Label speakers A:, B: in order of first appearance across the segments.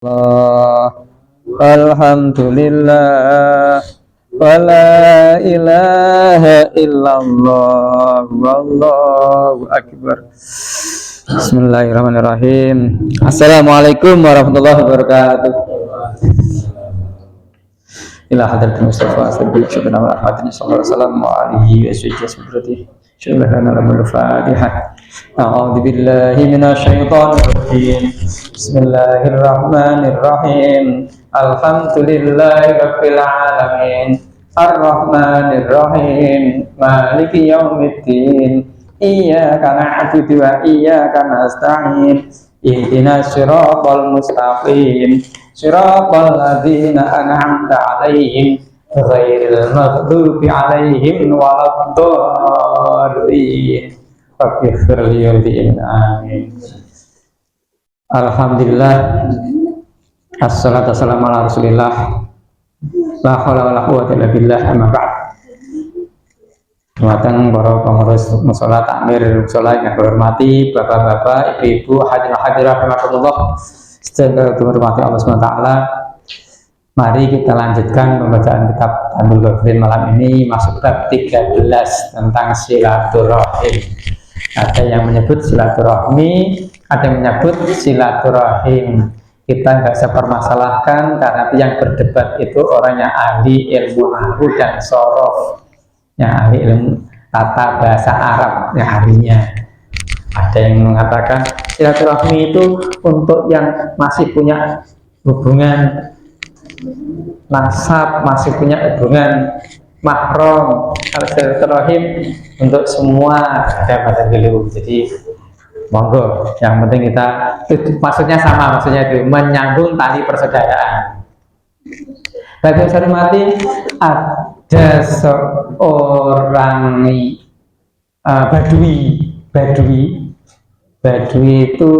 A: Allah, alhamdulillah, wala ilaha illallah, wallahu akbar. Bismillahirrahmanirrahim. Assalamualaikum warahmatullahi wabarakatuh. Ila hadratil Mustafa sallallahu alaihi wasallam. Al-Fatihah. A'udzu billahi minasyaitonir rajim. Bismillahirrahmanirrahim. Alhamdulillahirabbil alamin. Arrahmanir rahim. Maliki yaumiddin. Iyyaka na'budu wa iyyaka nasta'in. Ihdinas siratal mustaqim. Siratal ladzina an'amta 'alaihim ghairil maghdubi 'alaihim waladdallin. Faghfir li amin. Alhamdulillah. Assalatu wassalamu ala Rasulillah. La haula wala quwwata illa billah. Amma ba'd. Dumateng para pengurus mushola takmir mushola yang hormati, bapak-bapak, ibu-ibu, hadirin rahimakumullah. Sedaya dihormati Allah SWT. Mari kita lanjutkan pembacaan kitab Tanbul Ghafrin malam ini, masuk bab 13 tentang silaturahim. Ada yang menyebut silaturahmi, ada yang menyebut silaturahim. Kita nggak bisa permasalahkan karena yang berdebat itu orang yang ahli ilmu nahwu dan sorof, yang ahli ilmu tata bahasa Arab, yang ahlinya. Ada yang mengatakan silaturahmi itu untuk yang masih punya hubungan nasab, masih punya hubungan mahram. Silaturahim untuk semua ada pada beliau. Jadi monggo, yang penting kita maksudnya sama, maksudnya itu menyambung tali persaudaraan. Bagi saya hormati, ada seorang Badui itu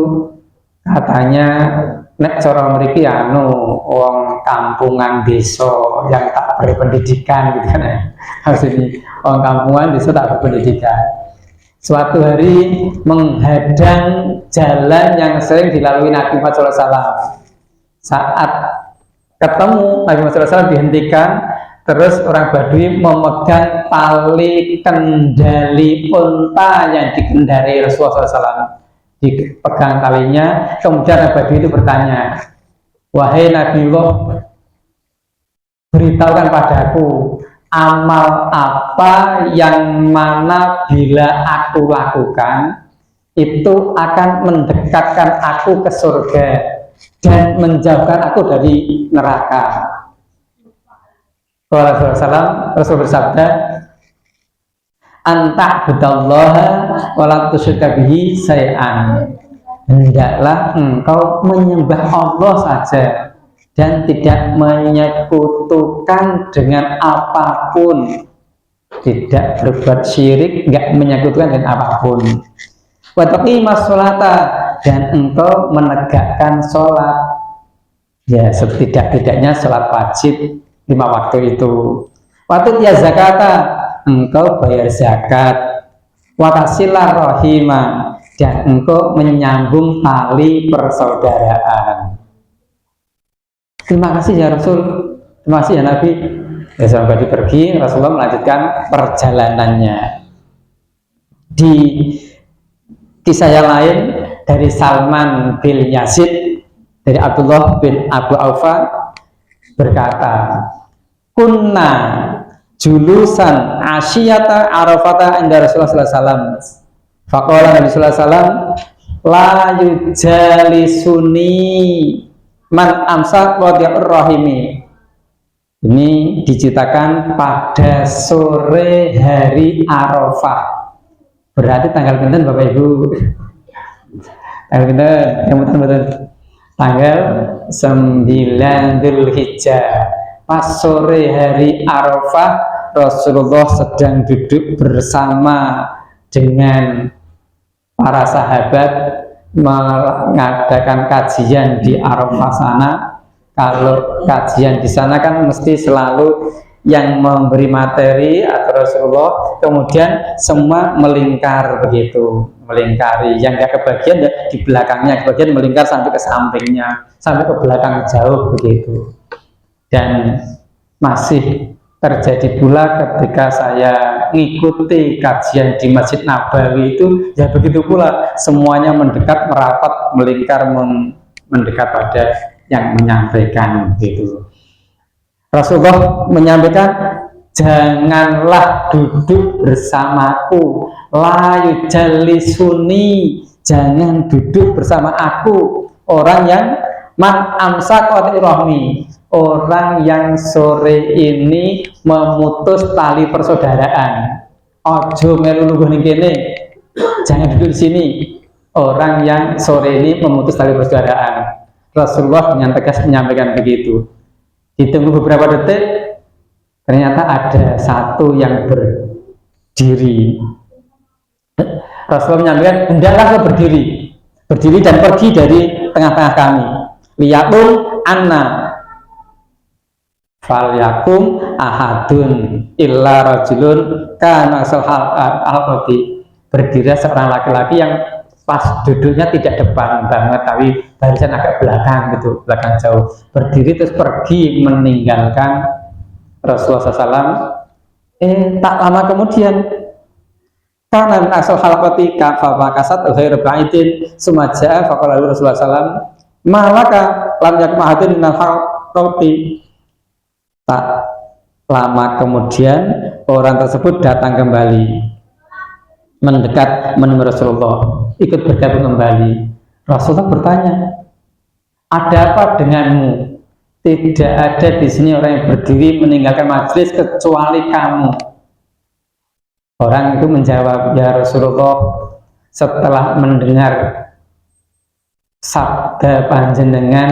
A: katanya nek cara mriki anu wong kampungan desa yang tak berpendidikan gitu kan ya. Maksudnya wong kampungan desa tak berpendidikan. Suatu hari menghadang jalan yang sering dilalui Nabi Muhammad SAW. Saat ketemu Nabi Muhammad SAW dihentikan, terus orang Badui memegang tali kendali unta yang dikendari Rasulullah SAW. Dipegang talinya, kemudian Nabi Badui itu bertanya, wahai Nabiullah, beritahukan padaku amal apa yang mana bila aku lakukan itu akan mendekatkan aku ke surga dan menjauhkan aku dari neraka. Rasulullah bersabda, anta budallaha wala tusyrik bihi syai'an. Hendaklah engkau menyembah Allah saja dan tidak menyekutukan dengan apapun, tidak berbuat syirik, enggak menyekutukan dengan apapun. Wa taqimas sholata, dan engkau menegakkan sholat, ya setidak-tidaknya sholat wajib 5 waktu itu. Waktu ya zakata, engkau bayar zakat. Watasilah rohima, dan engkau menyambung tali persaudaraan. Terima kasih ya Rasul, terima kasih ya Nabi. Ya, sampai pergi, Rasulullah melanjutkan perjalanannya. Di kisah yang lain dari Salman bin Yazid, dari Abdullah bin Abu Aufa berkata, kunna julusan asyiyata arafata inda Rasulullah SAW. Faqala Nabi sallallahu alaihi wasallam, la yujalisuni man amsak wadi'ur rahimi. Ini diceritakan pada sore hari Arafah. Berarti tanggal pinten Bapak Ibu? Tanggal pinten? Yang betul-betul tanggal 9 Dzulhijjah. Pas sore hari Arafah, Rasulullah sedang duduk bersama dengan para sahabat mengadakan kajian di Arafah sana. Kalau kajian di sana kan mesti selalu yang memberi materi atau Rasulullah, kemudian semua melingkar begitu, melingkari, yang gak kebagian ya di belakangnya, kebagian melingkar sampai ke sampingnya, sampai ke belakang jauh begitu. Dan masih terjadi pula ketika saya mengikuti kajian di Masjid Nabawi itu, ya begitu pula semuanya mendekat, merapat, melingkar, mendekat pada yang menyampaikan gitu. Rasulullah menyampaikan, janganlah duduk bersamaku, la yujalisuni, jangan duduk bersama aku orang yang man amsaka rahmi, orang yang sore ini memutus tali persaudaraan. Ojo melu lungguh ning kene, jangan duduk di sini, orang yang sore ini memutus tali persaudaraan. Rasulullah dengan tegas menyampaikan begitu. Ditunggu beberapa detik, ternyata ada satu yang berdiri. Rasulullah menyampaikan, hendaklah berdiri dan pergi dari tengah-tengah kami. Liyakum anna falyakum ahadun illa rajulun kana al-qati. Berdiri seorang laki-laki yang pas duduknya tidak depan banget, tapi barisan agak belakang gitu, belakang jauh. Berdiri terus pergi meninggalkan Rasulullah SAW. Tak lama kemudian, karena min asal halqati kafakasat ghairu ba'idin sumaja'a faqala Rasulullah SAW, malaka lam yakum ahadun minal halqati. Tak lama kemudian orang tersebut datang kembali, mendekat menemui Rasulullah, ikut bergabung kembali. Rasulullah bertanya, ada apa denganmu? Tidak ada di sini orang yang berdiri meninggalkan majelis kecuali kamu. Orang itu menjawab, ya Rasulullah, setelah mendengar sabda panjenengan,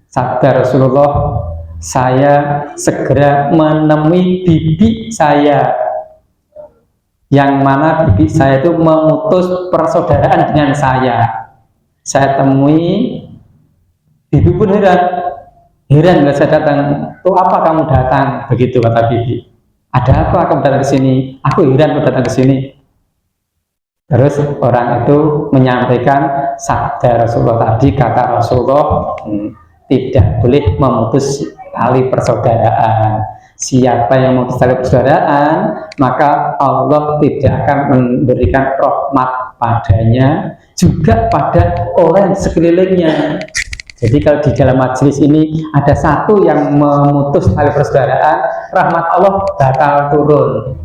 A: sabda Rasulullah, saya segera menemui bibi saya, yang mana bibi saya itu memutus persaudaraan dengan saya. Saya temui, bibi pun heran bila saya datang. Tuh apa kamu datang? Begitu kata bibi. Ada apa kamu datang ke sini? Aku heran kamu datang ke sini. Terus orang itu menyampaikan sabda Rasulullah tadi, kata Rasulullah, tidak boleh memutus tali persaudaraan. Siapa yang memutus tali persaudaraan, maka Allah tidak akan memberikan rahmat padanya, juga pada orang sekelilingnya. Jadi kalau di dalam majelis ini ada satu yang memutus tali persaudaraan, rahmat Allah batal turun,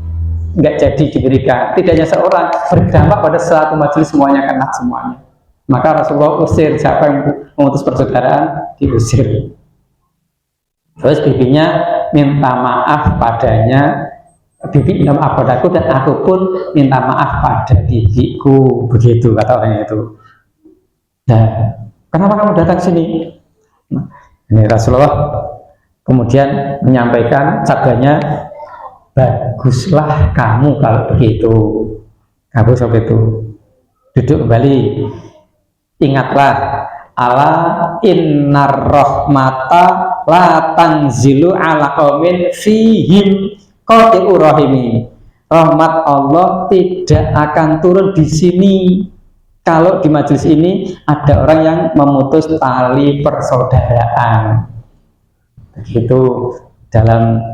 A: nggak jadi diberikan. Tidak hanya seorang, berdampak pada satu majelis, semuanya kena semuanya. Maka Rasulullah usir siapa yang memutus persaudaraan, diusir. Terus bibinya minta maaf padanya, bibi minta maaf padaku dan aku pun minta maaf pada bibiku, begitu kata orang itu. Nah, kenapa kamu datang sini? Nah, ini Rasulullah kemudian menyampaikan sabdanya, baguslah kamu kalau begitu. Bagus begitu. Duduk kembali. Ingatlah, ala innar rahmata la tanzilu ala qaumin fihim qati'ur rahimi. Rahmat Allah tidak akan turun di sini kalau di majelis ini ada orang yang memutus tali persaudaraan. Begitu dalam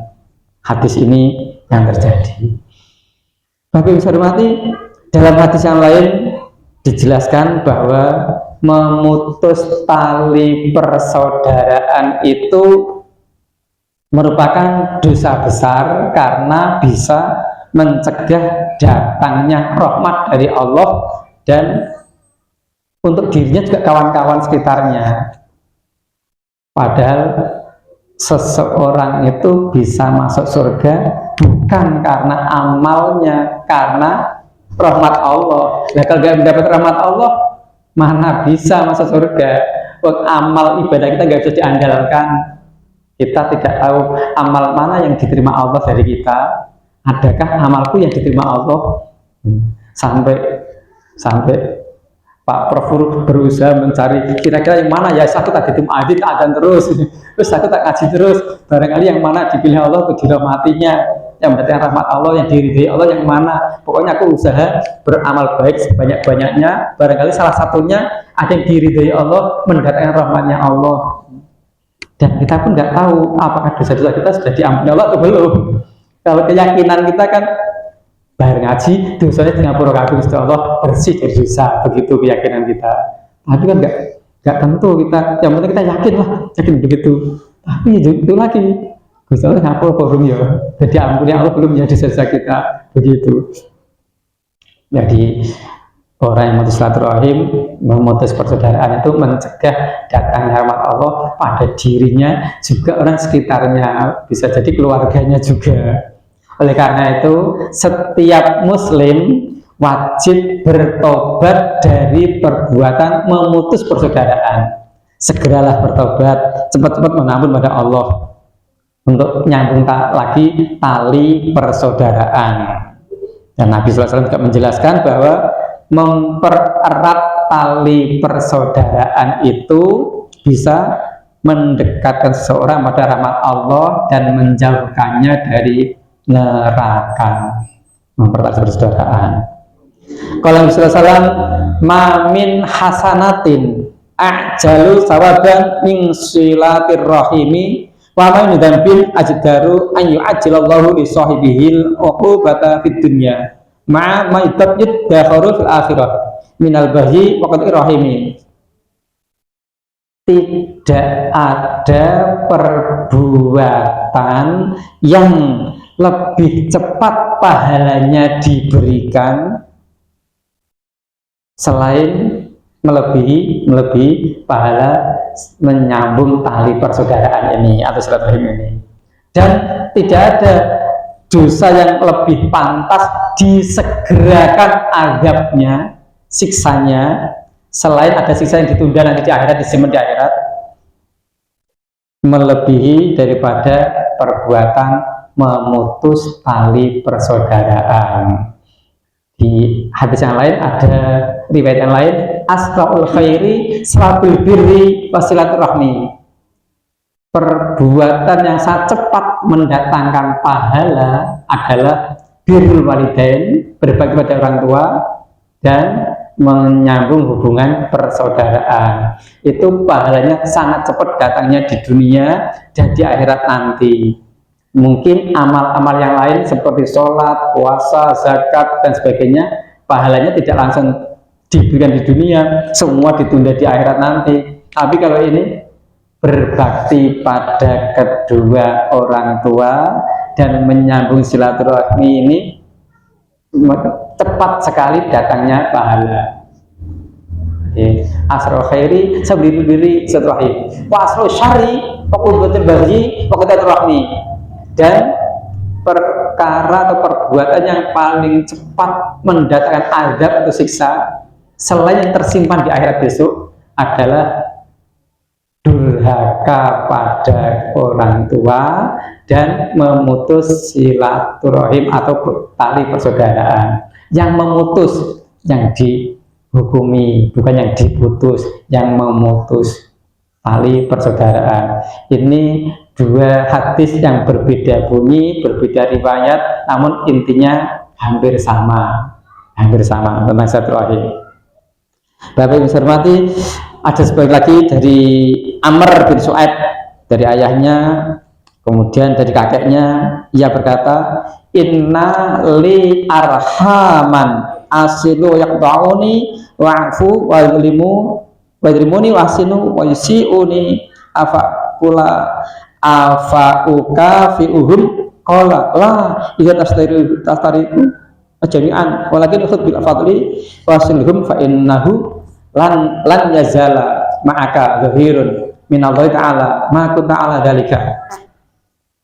A: hadis ini yang terjadi. Bapak Ibu hormati, dalam hadis yang lain dijelaskan bahwa memutus tali persaudaraan itu merupakan dosa besar karena bisa mencegah datangnya rahmat dari Allah dan untuk dirinya juga kawan-kawan sekitarnya. Padahal seseorang itu bisa masuk surga bukan karena amalnya, karena rahmat Allah. Nah, kalau nggak mendapat rahmat Allah, mana bisa masuk surga? Amal ibadah kita nggak bisa diandalkan. Kita tidak tahu amal mana yang diterima Allah dari kita. Adakah amalku yang diterima Allah? Sampai Pak Prof berusaha mencari kira-kira yang mana ya, aku tak ditim adit adan terus, terus aku tak ngaji terus, barangkali yang mana dipilih Allah untuk dirahmatinya, yang berarti rahmat Allah, yang diridhai Allah yang mana. Pokoknya aku usaha beramal baik sebanyak-banyaknya, barangkali salah satunya ada yang diridhai Allah, mendatangkan rahmatnya Allah. Dan kita pun nggak tahu apakah dosa-dosa kita sudah diampuni Allah atau belum. Kalau keyakinan kita kan bayar ngaji, dosanya dengan pura kabeh Gusti Allah bersih dari dosa, begitu keyakinan kita. Tapi kan nggak tentu kita, yang penting kita yakin begitu. Tapi itu lagi, Gusti Allah ngapur belum ya, jadi ampuni Allah belum ya dosa kita, begitu. Jadi orang yang memutus silaturahim, memutus persaudaraan itu mencegah datangnya rahmat Allah pada dirinya, juga orang sekitarnya, bisa jadi keluarganya juga. Oleh karena itu, setiap muslim wajib bertobat dari perbuatan memutus persaudaraan. Segeralah bertobat, cepat-cepat menampun pada Allah untuk nyambung lagi tali persaudaraan. Dan Nabi SAW juga menjelaskan bahwa mempererat tali persaudaraan itu bisa mendekatkan seseorang pada rahmat Allah dan menjauhkannya dari neraka. Mempererat persaudaraan. Kalau Rasulullah mamin hasanatin ajalu sawaban min silatir rahimi wa ma dzambin ajdaru an yu'ajjilallahu li sahibihil uqubata fid dunya ma yatayyid dakharu fil akhirah minal bahi wa qad rahimi. Tidak ada perbuatan yang lebih cepat pahalanya diberikan selain melebihi pahala menyambung tali persaudaraan ini atau silaturahim ini. Dan tidak ada dosa yang lebih pantas disegerakan azabnya, siksanya, selain ada siksa yang ditunda nanti di akhirat, disimpan di akhirat, melebihi daripada perbuatan memutus tali persaudaraan. Di hadis yang lain ada riwayat yang lain, asraul khairi salatul birri wasilaturahmi. Perbuatan yang sangat cepat mendatangkan pahala adalah birrul walidain, berbakti pada orang tua, dan menyambung hubungan persaudaraan. Itu pahalanya sangat cepat datangnya di dunia dan di akhirat nanti. Mungkin amal-amal yang lain seperti sholat, puasa, zakat, dan sebagainya, pahalanya tidak langsung diberikan di dunia, semua ditunda di akhirat nanti. Tapi kalau ini berbakti pada kedua orang tua dan menyambung silaturahmi ini, cepat sekali datangnya pahala. Asrul khairi sabri diri silaturahim, wa asrul syari faqudbatul baghi faqadaturahmi. Dan perkara atau perbuatan yang paling cepat mendatangkan azab atau siksa selain yang tersimpan di akhirat besok adalah durhaka pada orang tua dan memutus silaturahim atau tali persaudaraan. Yang memutus, yang dihukumi, bukan yang diputus, yang memutus tali persaudaraan. Ini dua hadis yang berbeda bunyi, berbeda riwayat, namun intinya hampir sama tentang silaturahim. Bapak Ibu hormati, ada sebagian lagi dari Amr bin Su'aib, dari ayahnya, kemudian dari kakeknya, ia berkata, inna li arhaman asilu yaqta'uni wa'fu wa yudrimuni wa asinu wa yusi'uni afa'uka fi'uhum qala la idza tastariku jami'an walakin ukhud bil fadli wasilhum fa innahu lan yazala ma'aka zahirun minallahi ta'ala ma kunta ala dalika.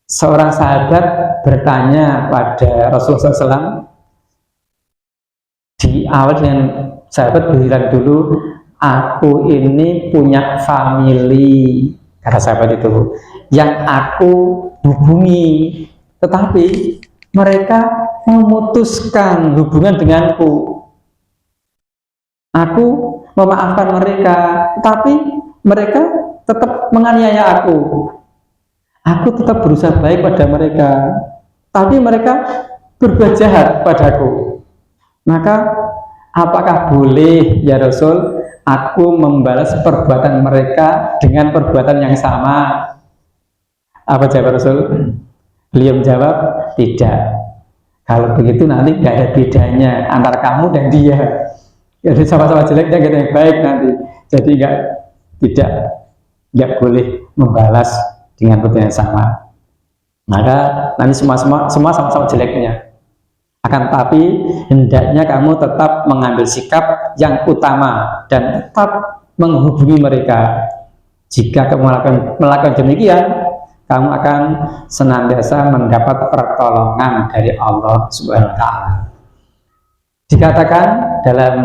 A: Seorang sahabat bertanya pada Rasulullah SAW, di awal dengan sahabat bilang dulu, aku ini punya family, kata sahabat itu, yang aku hubungi, tetapi mereka memutuskan hubungan denganku. Aku memaafkan mereka, tapi mereka tetap menganiaya aku. Aku tetap berusaha baik pada mereka, tapi mereka berbuat jahat padaku. Maka apakah boleh ya Rasul aku membalas perbuatan mereka dengan perbuatan yang sama? Apa jawab Rasul? Beliau menjawab, tidak. Kalau begitu nanti gak ada bedanya antara kamu dan dia. Jadi sama-sama jelek dan gak ada yang baik nanti. Jadi tidak boleh membalas dengan perbuatan yang sama. Maka nanti semua sama-sama jeleknya. Akan tapi hendaknya kamu tetap mengambil sikap yang utama dan tetap menghubungi mereka. Jika kamu melakukan demikian, kamu akan senantiasa mendapat pertolongan dari Allah Subhanahu wa Ta'ala. Dikatakan dalam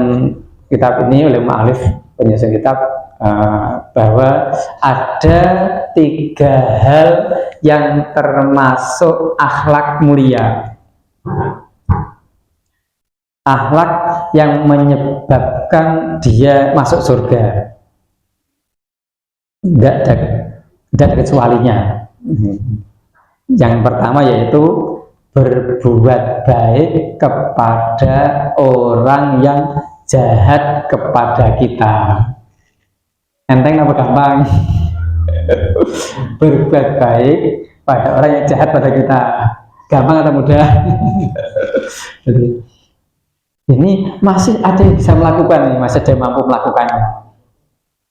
A: kitab ini oleh mu'alif penyusun kitab bahwa ada 3 hal yang termasuk akhlak mulia, akhlak yang menyebabkan dia masuk surga. Tidak ada kecualinya. Yang pertama yaitu berbuat baik kepada orang yang jahat kepada kita. Enteng apa gampang? Berbuat baik pada orang yang jahat pada kita, gampang atau mudah? Ini masih ada yang bisa melakukan, masih ada yang mampu melakukannya.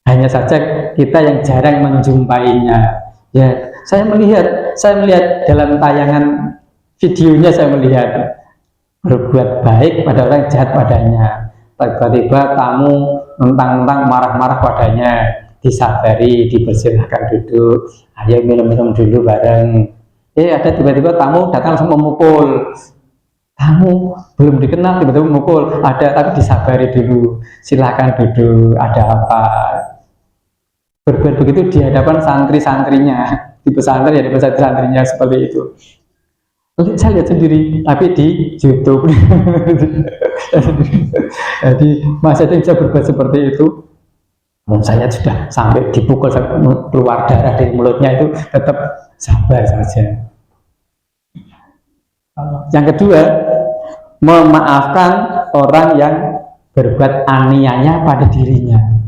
A: Hanya saja kita yang jarang menjumpainya. Ya, saya melihat dalam tayangan videonya, saya melihat berbuat baik pada orang yang jahat padanya. Tiba-tiba tamu mentang-mentang marah-marah padanya, disabari, dipersilahkan duduk, ayo minum-minum dulu bareng. Ada tiba-tiba tamu datang langsung memukul. Tamu belum dikenal tiba-tiba memukul, ada tapi disabari dulu, silakan duduk, ada apa? Berbuat begitu di hadapan santri-santrinya di pesantren, ya di pesantren santrinya seperti itu. Saya lihat sendiri, tapi di YouTube. Jadi masih ada yang bisa berbuat seperti itu. Saya sudah sampai dipukul sampai keluar darah dari mulutnya, itu tetap sabar saja. Yang kedua, memaafkan orang yang berbuat aniaya pada dirinya.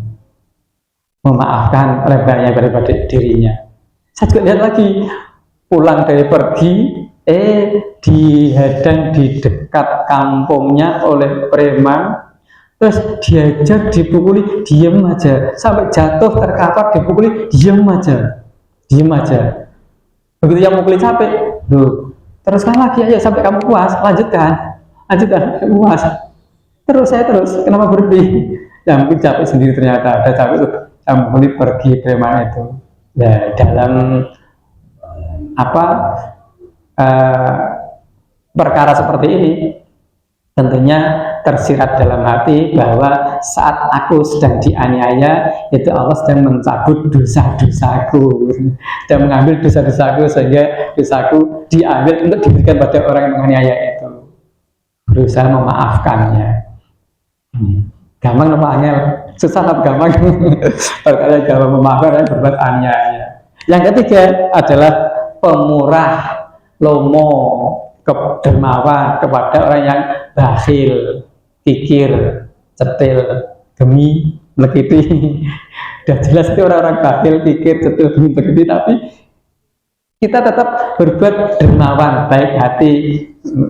A: Memaafkan rebahnya pada dirinya. Saya juga lihat lagi, pulang dari pergi, dihadang di dekat kampungnya oleh preman, terus diajak dipukuli, diem aja, sampai jatuh terkapar dipukuli, diem aja. Begitu yang mukuli capek, teruskan lagi, ayo sampai kamu puas, lanjutkan, puas. Terus kenapa berhenti? Ya mungkin capek sendiri, ternyata ada capek tuh. Mukuli pergi preman itu. Nah, dalam perkara seperti ini tentunya tersirat dalam hati bahwa saat aku sedang dianiaya, itu Allah sedang mencabut dosa-dosaku dan mengambil dosa-dosaku, sehingga dosaku diambil untuk diberikan pada orang yang menganiaya itu. Berusaha memaafkannya. Gampang apa angel? Susah apa gampang? Perkara gampang memaafkan dan berbuat aniaya. Yang ketiga adalah pemurah, lomo, dermawan kepada orang yang bakhil, kikir, cetil, gemi, melekiti. Sudah jelas itu orang-orang bakhil, kikir, cetil, gemi, melekiti, tapi kita tetap berbuat dermawan, baik hati,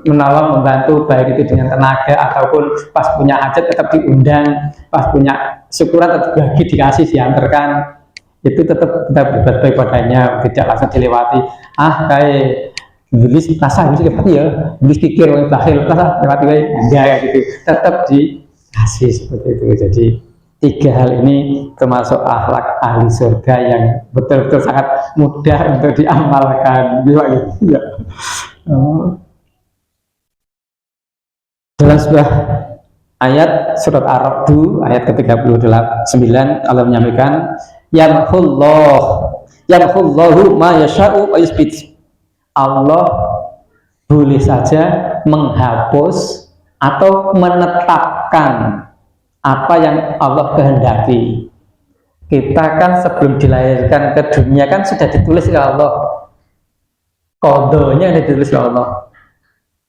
A: menolong, membantu, baik itu dengan tenaga ataupun pas punya hajat tetap diundang, pas punya syukuran tetap bagi, dikasih, diantarkan. Itu tetap kita berbuat baik padanya, tidak langsung dilewati. Kayak Iblis rasa Iblis lewati ya, Iblis kikir, bakhil, rasa lewati enggak gitu, tetap dikasih seperti itu. Jadi 3 hal ini termasuk akhlak ahli surga yang betul-betul sangat mudah untuk diamalkan. Ya. Dalam sebuah ayat surat Ar-Ra'd ayat ke-39 Allah menyampaikan, yamhullahu ma yasha'u wa yuthbit. Allah boleh saja menghapus atau menetapkan apa yang Allah kehendaki. Kita kan sebelum dilahirkan ke dunia kan sudah ditulis oleh Allah, kodonya ditulis oleh Allah,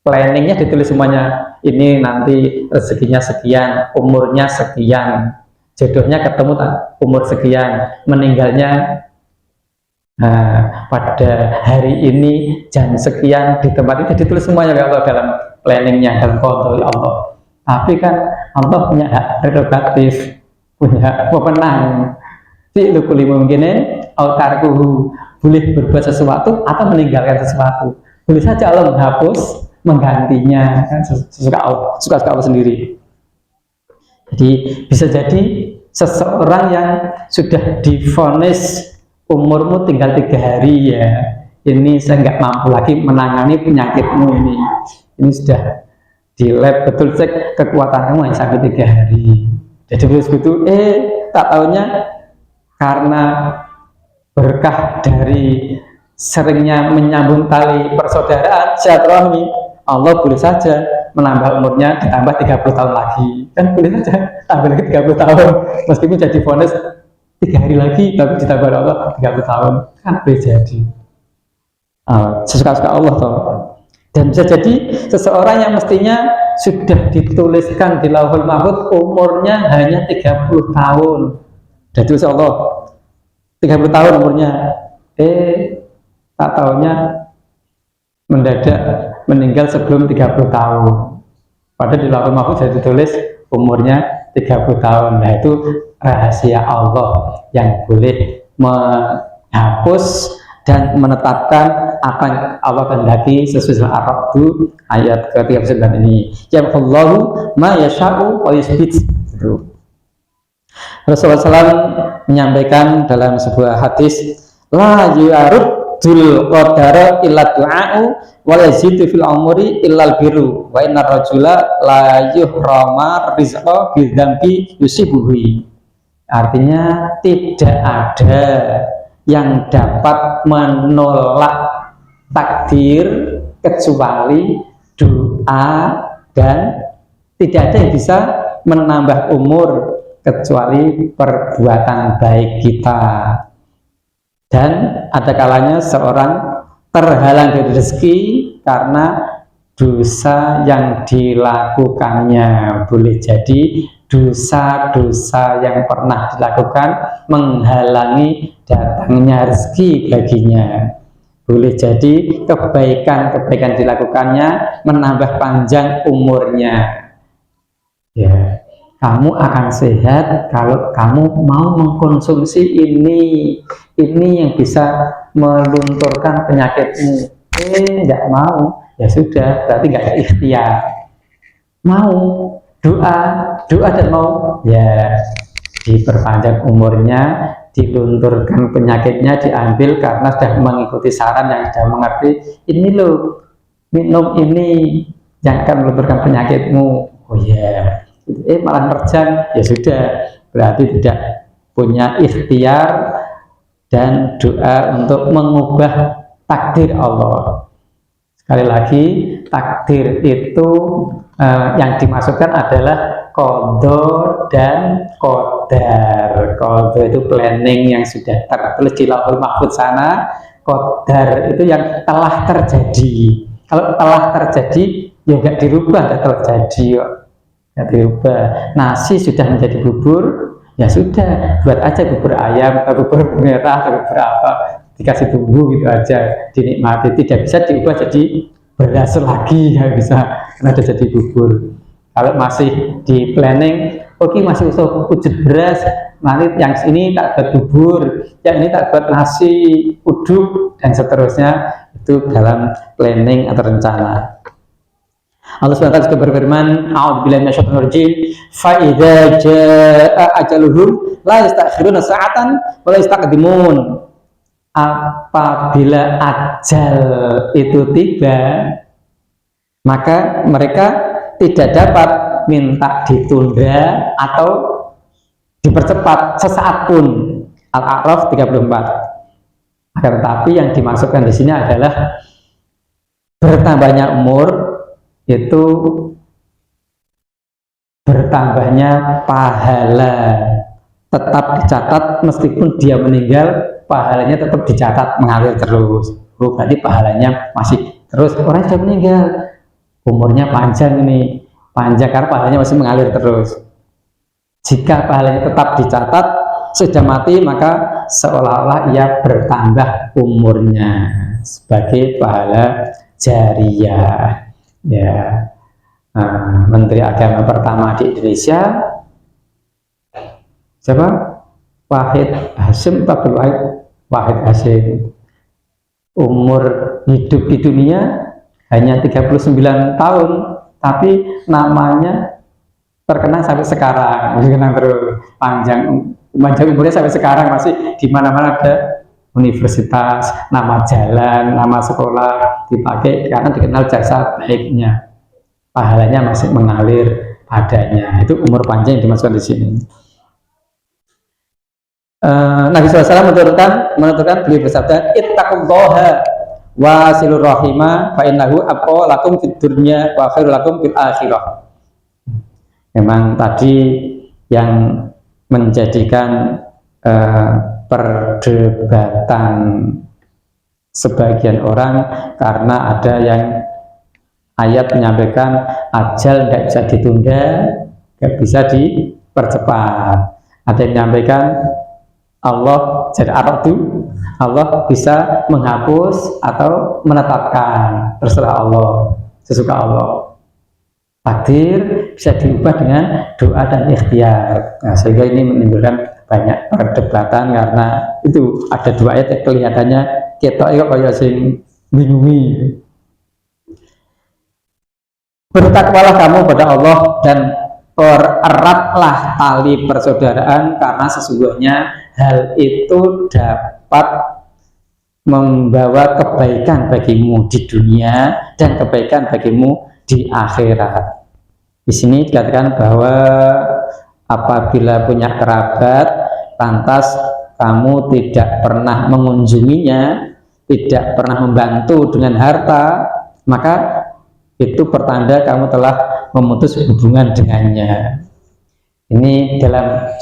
A: planningnya ditulis semuanya. Ini nanti rezekinya sekian, umurnya sekian, jodohnya ketemu umur sekian, meninggalnya pada hari ini jam sekian di tempat ini, ditulis semuanya oleh Allah dalam planningnya, dalam kodo Allah. Tapi kan Allah punya hak prerogatif, punya wewenang. Fi'lu kulli mumkinin au tarkuhu, boleh berbuat sesuatu atau meninggalkan sesuatu. Boleh saja Allah menghapus, menggantinya, kan suka Allah sendiri. Jadi bisa jadi seseorang yang sudah divonis umurmu tinggal 3 hari ya, ini saya nggak mampu lagi menangani penyakitmu ini sudah di lab betul, cek kekuatan kamu hanya sampai 3 hari. Jadi begitu tak tahunya karena berkah dari seringnya menyambung tali persaudaraan silaturahmi, Allah boleh saja menambah umurnya, ditambah 30 tahun lagi, kan boleh saja tambah lagi 30 tahun meskipun jadi vonis 3 hari lagi, tapi ditambah Allah 30 tahun, kan boleh jadi. Sesuka-suka Allah toh. Dan bisa jadi seseorang yang mestinya sudah dituliskan di Lauhul Mahfuz umurnya hanya 30 tahun, dan itu Allah 30 tahun umurnya, tak tahunya mendadak meninggal sebelum 30 tahun. Padahal di Lauhul Mahfuz sudah ditulis umurnya 30 tahun. Nah itu rahasia Allah yang boleh menghapus dan menetapkan apa yang Allah kehendaki sesuai dengan Ar-Ra'd ayat ke-39 ini. Yamhullahu ma yasha'u wa yuthbit. Rasulullah SAW menyampaikan dalam sebuah hadis, la yu'arudul qadara illa du'a'u wa la yazidu fil umuri illal biru wa innar rajula la yuhrama rizqa bidzambi yusibuhi. Artinya tidak ada yang dapat menolak takdir kecuali doa, dan tidak ada yang bisa menambah umur kecuali perbuatan baik kita. Dan ada kalanya seorang terhalang dari rezeki karena dosa yang dilakukannya. Boleh jadi dosa-dosa yang pernah dilakukan menghalangi datangnya rezeki baginya. Boleh jadi kebaikan-kebaikan dilakukannya menambah panjang umurnya. Ya, kamu akan sehat kalau kamu mau mengkonsumsi ini yang bisa melunturkan penyakitmu. Tidak mau, ya sudah, berarti nggak ada ikhtiar. Mau doa dan mau, ya diperpanjang umurnya, dilunturkan penyakitnya, diambil karena sudah mengikuti saran yang sudah mengerti, ini loh, minum ini yang akan melunturkan penyakitmu. Oh ya, malah nerjang, ya sudah, berarti tidak punya ikhtiar dan doa untuk mengubah takdir Allah. Sekali lagi, takdir itu yang dimasukkan adalah qada dan qadar. Qada itu planning yang sudah tertulis di Lauhul Mahfuz sana, qadar itu yang telah terjadi. Kalau telah terjadi, ya nggak dirubah, nggak terjadi kok. Nggak dirubah. Nasi sudah menjadi bubur, ya sudah, buat aja bubur ayam atau bubur merah atau bubur apa, dikasih bumbu gitu aja, dinikmati. Tidak bisa diubah jadi beras lagi, nggak bisa, karena sudah jadi bubur. Kalau masih di planning, oke, masih usul wujud beras, nanti yang ini tak buat bubur, yang ini tak buat nasi uduk, dan seterusnya, itu dalam planning atau rencana. Allah SWT juga berfirman, a'udzubillahi minasyaitonir rajim, fa idza jaa ajaluhum la yastakhiruna sa'atan wa la yastaqdimun. Apabila ajal itu tiba, maka mereka tidak dapat minta ditunda atau dipercepat sesaat pun. Al-A'raf 34. Akan tetapi yang dimasukkan di sini adalah bertambahnya umur itu bertambahnya pahala tetap dicatat meskipun dia meninggal, pahalanya tetap dicatat mengalir terus. Oh, berarti pahalanya masih terus. Orang sudah meninggal, umurnya panjang ini, panjang karena pahalanya masih mengalir terus. Jika pahalanya tetap dicatat, sudah mati maka seolah-olah ia bertambah umurnya sebagai pahala jariyah. Ya, Menteri Agama pertama di Indonesia siapa? Wahid Hasyim, Abdul Wahid Hasyim. Umur hidup di dunia hanya 39 tahun, tapi namanya terkenang sampai sekarang, terkenang terus, panjang umurnya sampai sekarang, masih di mana-mana ada universitas, nama jalan, nama sekolah dipakai karena dikenal jasa baiknya, pahalanya masih mengalir padanya. Itu umur panjang yang dimasukkan di sini. Nabi SAW menurutkan beliau bersabda, ittaqullaha wa silur rahima fa innahu aqwa lakum fid dunya wa khairul lakum fil akhirah. Memang tadi yang menjadikan perdebatan sebagian orang karena ada yang ayat menyampaikan ajal tidak bisa ditunda, tidak bisa dipercepat. Ada yang menyampaikan Allah jadi aradu, Allah bisa menghapus atau menetapkan, terserah Allah, sesuka Allah. Takdir bisa diubah dengan doa dan ikhtiar. Nah, sehingga ini menimbulkan banyak perdebatan karena itu ada dua ayat yang kelihatannya ketok kaya sing bingungi. Bertakwalah kamu pada Allah dan eratlah tali persaudaraan, karena sesungguhnya hal itu dapat membawa kebaikan bagimu di dunia dan kebaikan bagimu di akhirat. Di sini dikatakan bahwa apabila punya kerabat, lantas kamu tidak pernah mengunjunginya, tidak pernah membantu dengan harta, maka itu pertanda kamu telah memutus hubungan dengannya. Ini dalam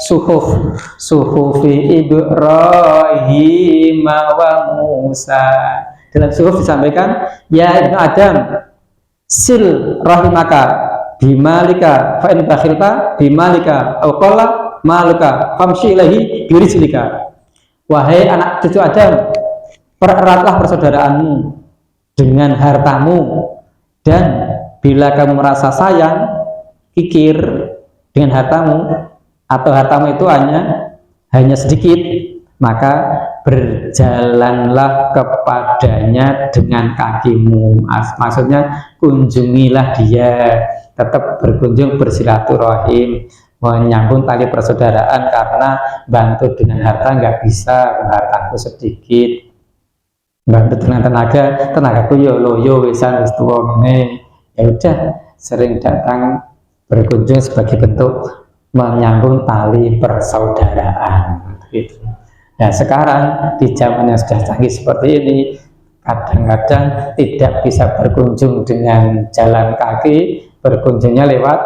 A: suhufi Ibrahim wa Musa. Dalam suhuf disampaikan, ya Ibnu Adam, sil rahimaka bimalika fa in bakhilta bimalika aw qalla maluka famshi ilahi birijlika. Wahai anak cucu Adam, pereratlah persaudaraanmu dengan hartamu, dan bila kamu merasa sayang, kikir dengan hartamu, atau hartamu itu hanya sedikit, maka berjalanlah kepadanya dengan kakimu. Maksudnya kunjungilah dia, tetap berkunjung, bersilaturahim, menyambung tali persaudaraan, karena bantu dengan harta nggak bisa, hartaku sedikit. Bantu dengan tenagaku yo loyo wisan wis tuwa ngene, ya udah sering datang berkunjung sebagai bentuk menyambung tali persaudaraan gitu. Nah, sekarang di zaman yang sudah canggih seperti ini, kadang-kadang tidak bisa berkunjung dengan jalan kaki, berkunjungnya lewat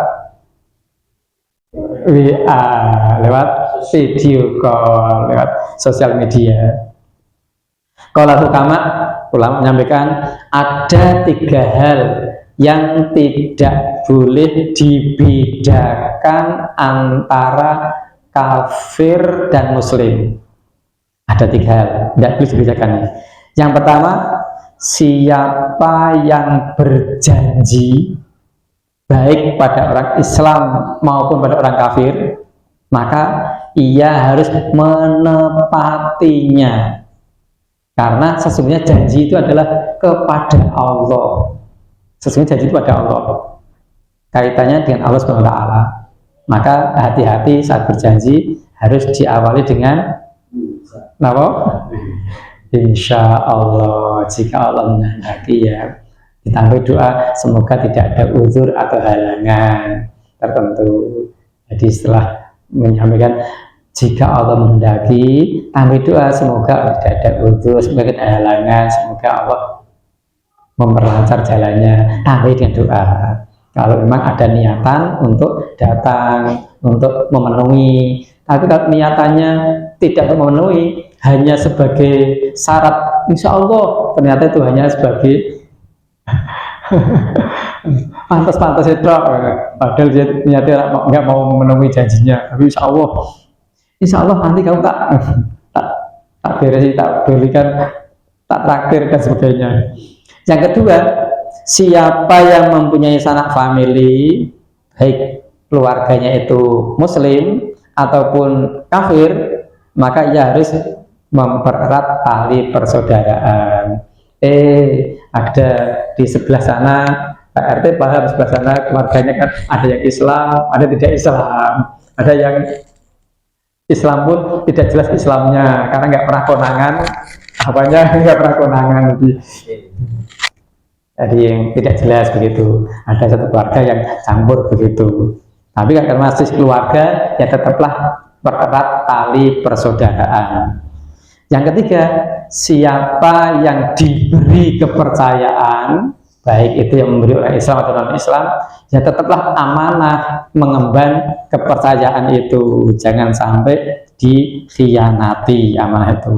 A: WA, lewat video call, lewat sosial media. Kalau ulama menyampaikan ada 3 hal yang tidak boleh dibedakan antara kafir dan muslim. Ada 3 hal tidak boleh dibedakan. Yang pertama, siapa yang berjanji baik pada orang Islam maupun pada orang kafir, maka ia harus menepatinya. Karena sesungguhnya janji itu adalah kepada Allah. Sesungguhnya janji itu pada Allah, kaitannya dengan Allah SWT. Maka hati-hati saat berjanji, harus diawali dengan apa? Insya Allah, jika Allah menghendaki, ya ditambah doa semoga tidak ada uzur atau halangan tertentu. Jadi setelah menyampaikan jika Allah menghendaki, tambah doa semoga tidak ada uzur, semoga tidak ada halangan, semoga Allah memperlancar jalannya, tambah dengan doa. Kalau memang ada niatan untuk datang, untuk memenuhi. Tapi kalau niatannya tidak untuk memenuhi, hanya sebagai syarat, insya Allah ternyata itu hanya sebagai pantas-pantas itu, padahal dia niatnya nggak mau memenuhi janjinya. Tapi insya Allah nanti kamu tak beresi, tak berikan, tak traktir dan sebagainya. Yang kedua, siapa yang mempunyai sanak family, baik keluarganya itu muslim ataupun kafir, maka ia harus mempererat tali persaudaraan. Ada di sebelah sana, Pak RT paham, sebelah sana keluarganya kan ada yang Islam, ada tidak Islam, ada yang Islam pun tidak jelas Islamnya karena nggak pernah konangan, apanya nggak pernah konangan. Jadi yang tidak jelas begitu. Ada satu keluarga yang campur begitu. Tapi karena masih keluarga, ya tetaplah pererat tali persaudaraan. Yang ketiga, siapa yang diberi kepercayaan, baik itu yang memberi oleh Islam atau non-Islam, ya tetaplah amanah mengemban kepercayaan itu. Jangan sampai dikhianati amanah itu.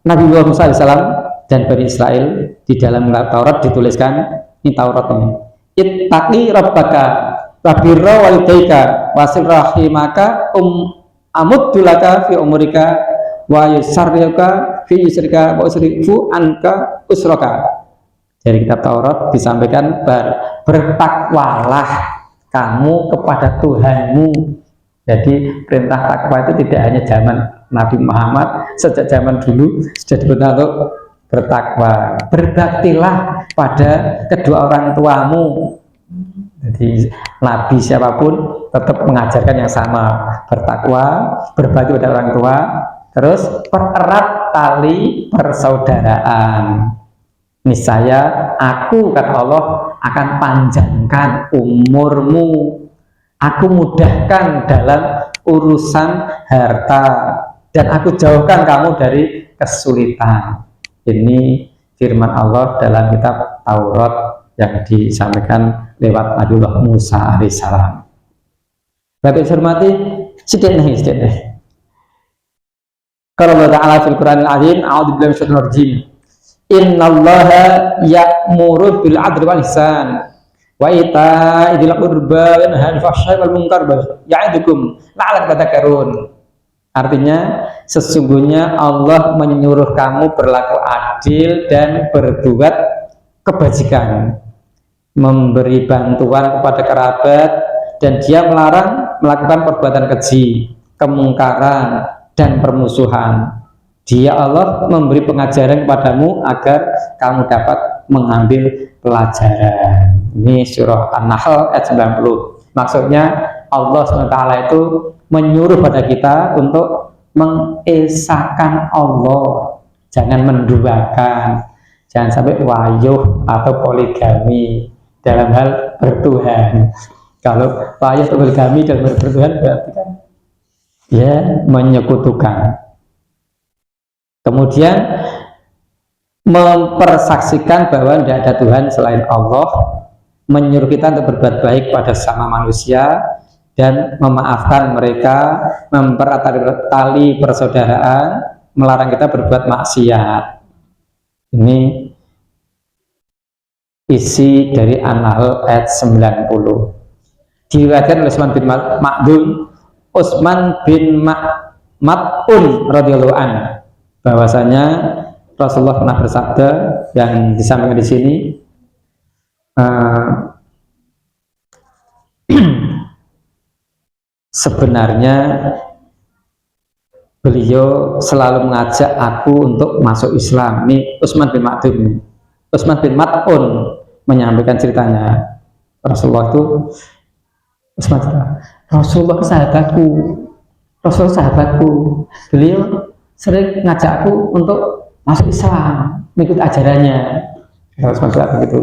A: Nabi Muhammad SAW dan Bani Israel di dalam Taurat dituliskan, ini Taurat ini, ittaqi rabbaka wa birra walidayka wasil rahimaka amuddulaka fi umurika wa yusarrika fi yusrika wa usrifu anka usraka. Dari kitab Taurat disampaikan, bertakwalah kamu kepada Tuhanmu. Jadi perintah takwa itu tidak hanya zaman Nabi Muhammad, sejak zaman dulu sudah diperintah untuk bertakwa. Berbaktilah pada kedua orang tuamu. Jadi Nabi siapapun tetap mengajarkan yang sama, bertakwa, berbakti pada orang tua, terus pererat tali persaudaraan. Niscaya aku, kata Allah, akan panjangkan umurmu, aku mudahkan dalam urusan harta, dan aku jauhkan kamu dari kesulitan. Ini firman Allah dalam kitab Taurat yang disampaikan lewat Nabiullah Musa alaihissalam. Bapak hormati, sedikit nih. Kalau Allah Ta'ala fil Quranil Azim, a'udzubillahi minasyaitonir rajim. Innallaha ya'muru bil 'adli wal ihsan wa ita'i dzil qurba wa yanha 'anil fahsya'i wal munkar ya'idukum la'allakum tadhakkarun. Artinya, sesungguhnya Allah menyuruh kamu berlaku adil dan berbuat kebajikan, memberi bantuan kepada kerabat, dan dia melarang melakukan perbuatan keji, kemungkaran, dan permusuhan. Dia Allah memberi pengajaran kepadamu agar kamu dapat mengambil pelajaran. Ini surah An-Nahl ayat 90. Maksudnya Allah SWT itu menyuruh pada kita untuk mengesahkan Allah, jangan menduakan, jangan sampai wayuh atau poligami dalam hal bertuhan. Kalau wayuh atau poligami dalam hal bertuhan berarti kan ya menyekutukan. Kemudian mempersaksikan bahwa tidak ada Tuhan selain Allah, menyuruh kita untuk berbuat baik pada sesama manusia dan memaafkan mereka, mempererat tali persaudaraan, melarang kita berbuat maksiat. Ini isi dari An-Nahl ayat 90. Diriwayatkan oleh Utsman bin Mat'un radhiyallahu anhu bahwasanya Rasulullah pernah bersabda yang disampaikan di sini, sebenarnya beliau selalu mengajak aku untuk masuk Islam. Ini Utsman bin Mat'un menyampaikan ceritanya. Rasulullah sahabatku. Beliau sering ngajak aku untuk masuk Islam, mengikuti ajarannya. Begitu,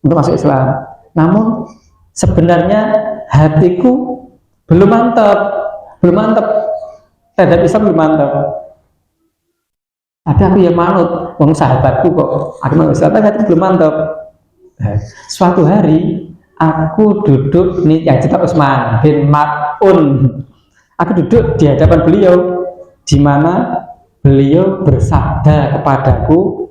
A: untuk masuk Islam. Namun sebenarnya hatiku belum mantap terhadap Islam, belum mantap. Tapi aku yang manut, sahabatku kok aku masuk Islam, tapi hati belum mantap. Suatu hari aku duduk, ini yang cerita Utsman bin Mas'un. Aku duduk di hadapan beliau, di mana beliau bersabda kepadaku,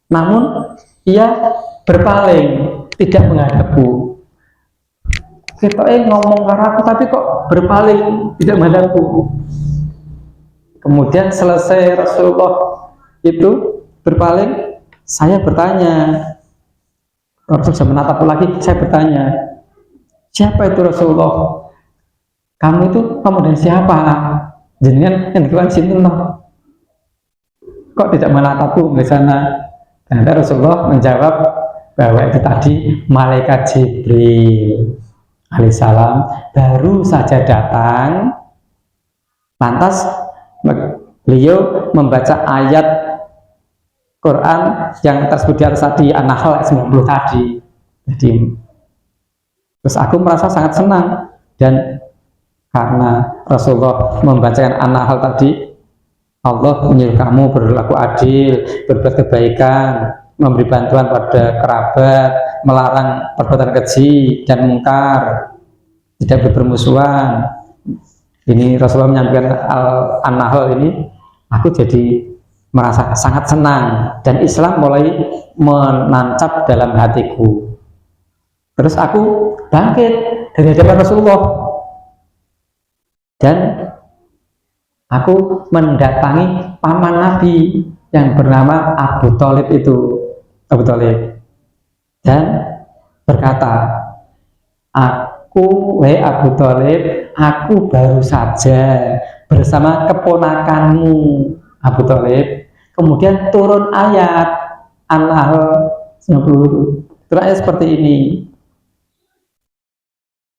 A: namun ia berpaling, tidak menghadapku. Kita ngomong ke aku, tapi kok berpaling, tidak menghadapku. Kemudian selesai Rasulullah itu berpaling, saya bertanya, Rasul sudah menatapku lagi, saya bertanya, siapa itu Rasulullah? Kamu itu kamu dan siapa? Jenengan yang dikeluarkan sinten toh? Kok tidak menatapku di sana? Dan Rasulullah menjawab bahwa itu tadi malaikat Jibril alaihissalam baru saja datang, lantas beliau membaca ayat Quran yang tersebut di atas tadi, An-Nahl 90 tadi. Jadi terus aku merasa sangat senang, dan karena Rasulullah membacakan An-Nahl tadi, Allah menyuruh kamu berlaku adil, berbuat kebaikan, memberi bantuan pada kerabat, melarang perbuatan keji dan mungkar, tidak bermusuhan. Ini Rasulullah menyampaikan An-Nahl ini, aku jadi merasa sangat senang, dan Islam mulai menancap dalam hatiku. Terus aku bangkit dari hadapan Rasulullah, dan aku mendatangi paman Nabi yang bernama Abu Thalib itu, Abu Thalib, dan berkata, wahai Abu Thalib, aku baru saja bersama keponakanmu Abu Thalib, kemudian turun ayat An-Nahl 90 itu. Turun ayat seperti ini.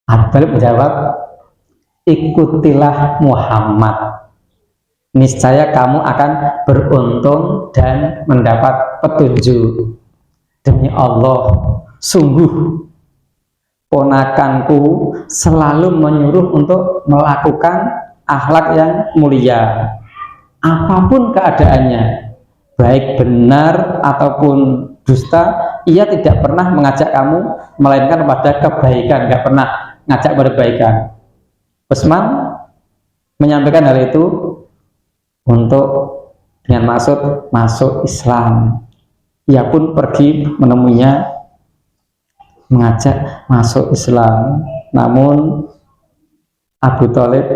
A: Abu Thalib menjawab, ikutilah Muhammad, niscaya kamu akan beruntung dan mendapat petunjuk. Demi Allah, sungguh ponakanku selalu menyuruh untuk melakukan akhlak yang mulia, apapun keadaannya, baik benar ataupun dusta, ia tidak pernah mengajak kamu melainkan pada kebaikan, nggak pernah ngajak pada kebaikan. Utsman menyampaikan hal itu untuk dengan maksud masuk Islam. Ia pun pergi menemuinya, mengajak masuk Islam. Namun Abu Thalib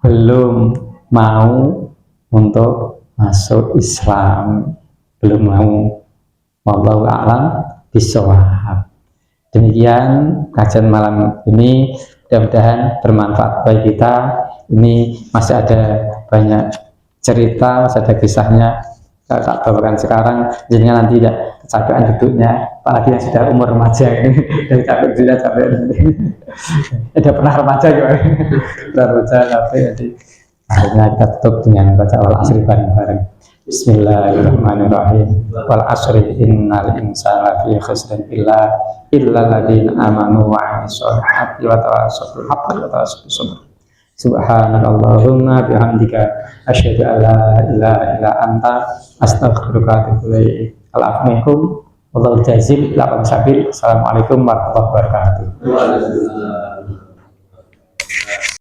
A: belum mau untuk masuk Islam, belum mau. Wallahu a'lam bishawab. Demikian kajian malam ini, mudah-mudahan bermanfaat bagi kita. Ini masih ada banyak cerita, masih ada kisahnya. Kalau tak bawakan sekarang, jadinya nanti tidak kecapean duduknya, apalagi yang sudah umur remaja ini, dari capek sudah capek. Udah pernah remaja juga, pernah remaja capek. Jadi akhirnya kita tutup dengan baca wal asri bareng-bareng. Bismillahirrahmanirrahim. Wal asri innal insana lafi khusrin illa alladziina amanu wa 'amilus sholihati wa tawassaw bil haqqi wa tawassaw bis sabr. Subhanakallahumma bihamdika asyhadu an la ilaha illa anta astaghfiruka wa atubu ilaik. Alaikum wallahu jazil la sabil. Assalamualaikum warahmatullahi wabarakatuh.